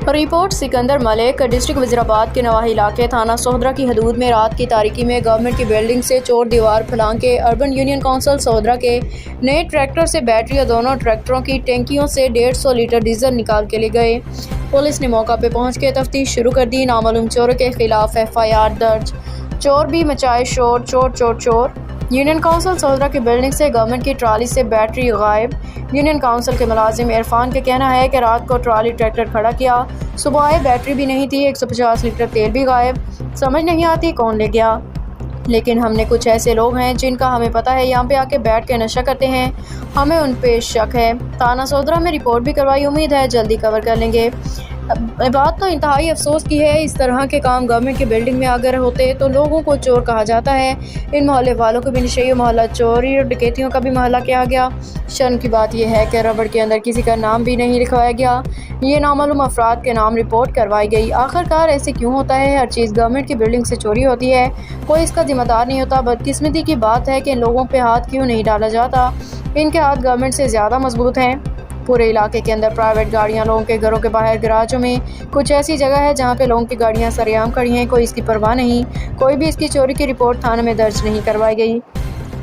Report Sikandar Malik. District Wazirabad के नवाही इलाके थाना सोहदरा की हदूद में रात की तारीकी में गवर्नमेंट की बिल्डिंग से चोर दीवार फलांग के अर्बन यूनियन काउंसिल सोहदरा के नए ट्रैक्टर से बैटरी और दोनों ट्रैक्टरों की टैंकियों से 150 लीटर डीजल निकाल के ले गए। पुलिस ने मौका पर पहुँच के तफ्तीश शुरू कर दी। नामालूम चोरों के खिलाफ FIR दर्ज। चोर भी मचाए शोर, चोर चोर चोर। यूनियन काउंसिल सोहदरा की बिल्डिंग से गवर्नमेंट की ट्राली से बैटरी गायब। यूनियन काउंसिल के मुलाजिम इरफान का कहना है कि रात को ट्राली ट्रैक्टर खड़ा किया, सुबह आए बैटरी भी नहीं थी, 150 लीटर तेल भी गायब। समझ नहीं आती कौन ले गया, लेकिन हमने कुछ ऐसे लोग हैं जिनका हमें पता है यहाँ पे आके बैठ के नशा करते हैं, हमें उन पे शक है। थाना सोहदरा में रिपोर्ट भी करवाई, उम्मीद है जल्दी कवर कर लेंगे। बात तो इंतहाई अफसोस की है, इस तरह के काम गवर्नमेंट की बिल्डिंग में अगर होते तो लोगों को चोर कहा जाता है। इन मोहल्ले वालों को भी नशे मोहल्ला चोरी और डकैतियों का भी मोहल्ला किया गया। शर्म की बात यह है कि रबड़ के अंदर किसी का नाम भी नहीं लिखवाया गया, ये नामालूम अफराद के नाम रिपोर्ट करवाई गई। आखिरकार ऐसे क्यों होता है? हर चीज़ गवर्नमेंट की बिल्डिंग से चोरी होती है, कोई इसका जिम्मेदार नहीं होता। बदकिस्मती की बात है कि इन लोगों पर हाथ क्यों नहीं डाला जाता, इनके हाथ गवर्नमेंट से ज़्यादा मजबूत हैं। पूरे इलाके के अंदर प्राइवेट गाड़ियां, लोगों के घरों के बाहर गराजों में कुछ ऐसी जगह है जहां पे लोगों की गाड़ियां सरेआम खड़ी हैं, कोई इसकी परवाह नहीं, कोई भी इसकी चोरी की रिपोर्ट थाने में दर्ज नहीं करवाई गई।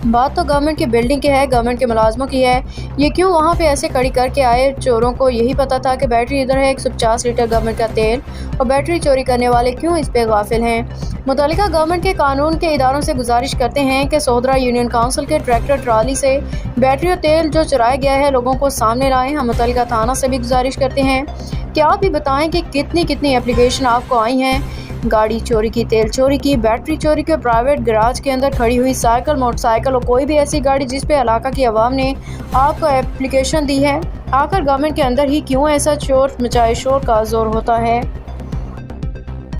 बात तो गवर्नमेंट की बिल्डिंग की है, गवर्नमेंट के मुलाजमों की है, ये क्यों वहाँ पे ऐसे कड़ी करके आए? चोरों को यही पता था कि बैटरी इधर है, 150 लीटर गवर्नमेंट का तेल, और बैटरी चोरी करने वाले क्यों इस पे गाफिल हैं? मुतालिका गवर्नमेंट के कानून के इदारों से गुजारिश करते हैं कि सोहदरा यूनियन काउंसिल के ट्रैक्टर ट्राली से बैटरी और तेल जो चुराया गया है लोगों को सामने लाएं। हम मुतालिका थाना से भी गुजारिश करते हैं कि आप भी बताएं कि कितनी कितनी एप्लीकेशन आपको आई हैं गाड़ी चोरी की, तेल चोरी की, बैटरी चोरी की, प्राइवेट गैराज के अंदर खड़ी हुई साइकिल, मोटरसाइकिल और कोई भी ऐसी गाड़ी जिस पे इलाका की आवाम ने आपको एप्लीकेशन दी है। आखिर गवर्नमेंट के अंदर ही क्यों ऐसा चोर मचाए शोर का जोर होता है?